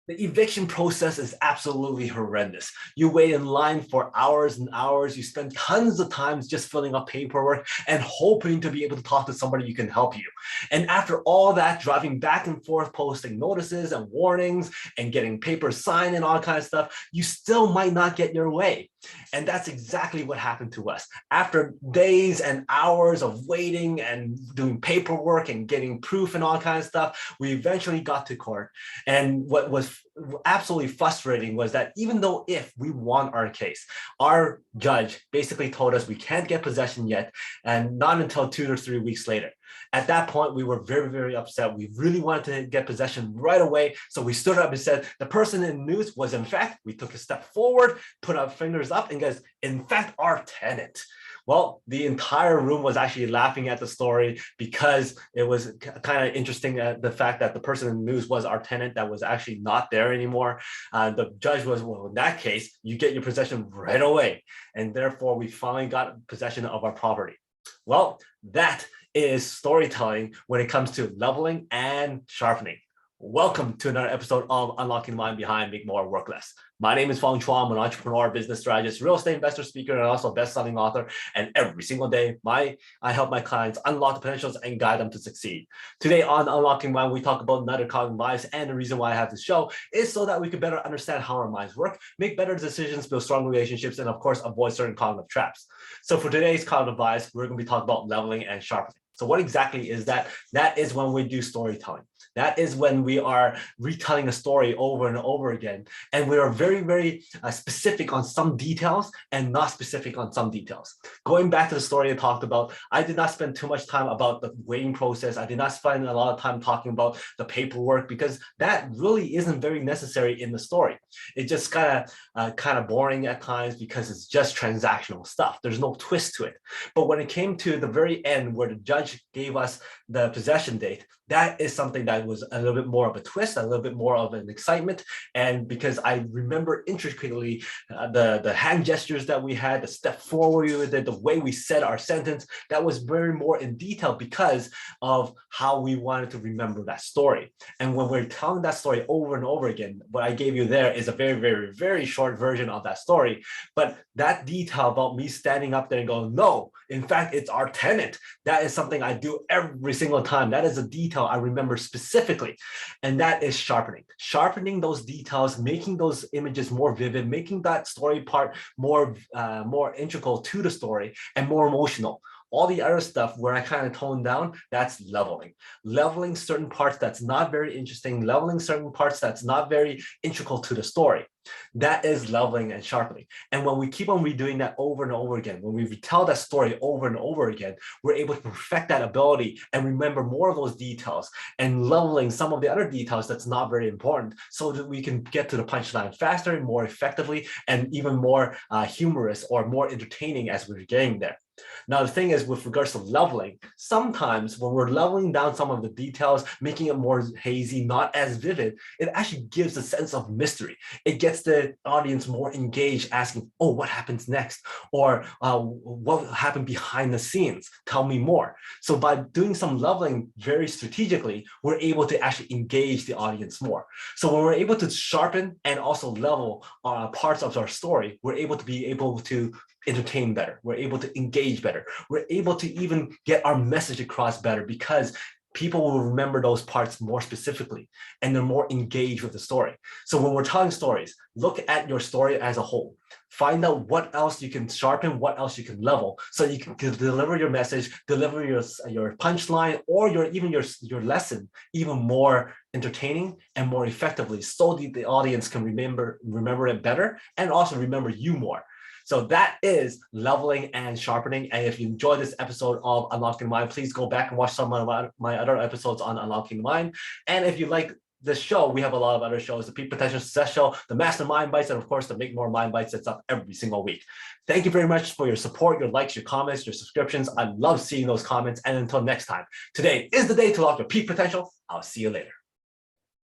The eviction process is absolutely horrendous. You wait in line for hours and hours. You spend tons of time just filling out paperwork and hoping to be able to talk to somebody who can help you. And after all that, driving back and forth, posting notices and warnings and getting papers signed and all kind of stuff, you still might not get your way. And that's exactly what happened to us. After days and hours of waiting and doing paperwork and getting proof and all kinds of stuff, we eventually got to court. And what was absolutely frustrating was that even though if we won our case, our judge basically told us we can't get possession yet, and not until 2 or 3 weeks later. At that point, we were very, very upset. We really wanted to get possession right away. So we stood up and said, the person in the news was in fact, we took a step forward, put our fingers up and guys, in fact, our tenant. Well, the entire room was actually laughing at the story because it was kind of interesting the fact that the person in the news was our tenant that was actually not there anymore. The judge was, well, in that case, you get your possession right away. And therefore, we finally got possession of our property. Well, that is storytelling when it comes to leveling and sharpening. Welcome to another episode of Unlocking the Mind Behind Make More Work Less. My name is Fong. I'm an entrepreneur, business strategist, real estate investor, speaker, and also a best-selling author. And every single day, I help my clients unlock the potentials and guide them to succeed. Today on Unlocking Mind, we talk about another cognitive bias, and the reason why I have this show is so that we can better understand how our minds work, make better decisions, build strong relationships, and of course, avoid certain cognitive traps. So for today's cognitive bias, we're going to be talking about leveling and sharpening. So what exactly is that? That is when we do storytelling. That is when we are retelling a story over and over again. And we are very, very specific on some details and not specific on some details. Going back to the story I talked about, I did not spend too much time about the waiting process. I did not spend a lot of time talking about the paperwork because that really isn't very necessary in the story. It's just kind of boring at times because it's just transactional stuff. There's no twist to it. But when it came to the very end where the judge gave us the possession date, that is something that was a little bit more of a twist, a little bit more of an excitement. And because I remember intricately the hand gestures that we had, the step forward we did, the way we said our sentence, that was very more in detail because of how we wanted to remember that story. And when we're telling that story over and over again, what I gave you there is a very, very, very short version of that story. But that detail about me standing up there and going, no, in fact, it's our tenant. That is something I do every single time. That is a detail I remember specifically, and that is sharpening. Sharpening those details, making those images more vivid, making that story part more integral to the story and more emotional. All the other stuff where I kind of tone down, that's leveling. Leveling certain parts that's not very interesting, leveling certain parts that's not very integral to the story. That is leveling and sharpening. And when we keep on redoing that over and over again, when we retell that story over and over again, we're able to perfect that ability and remember more of those details and leveling some of the other details that's not very important so that we can get to the punchline faster and more effectively and even more humorous or more entertaining as we're getting there. Now, the thing is, with regards to leveling, sometimes when we're leveling down some of the details, making it more hazy, not as vivid, it actually gives a sense of mystery. It gets the audience more engaged, asking, oh, what happens next? Or what happened behind the scenes? Tell me more. So by doing some leveling very strategically, we're able to actually engage the audience more. So when we're able to sharpen and also level parts of our story, we're able to entertain better. We're able to engage better. We're able to even get our message across better because people will remember those parts more specifically and they're more engaged with the story. So when we're telling stories, look at your story as a whole. Find out what else you can sharpen, what else you can level, so you can deliver your message, deliver your punchline, or your lesson even more entertaining and more effectively, so that the audience can remember it better and also remember you more. So that is leveling and sharpening. And if you enjoyed this episode of Unlocking the Mind, please go back and watch some of my other episodes on Unlocking the Mind. And if you like this show, we have a lot of other shows, the Peak Potential Success Show, the Mastermind Bites, and of course, the Make More Mind Bites that's up every single week. Thank you very much for your support, your likes, your comments, your subscriptions. I love seeing those comments. And until next time, today is the day to unlock your peak potential. I'll see you later.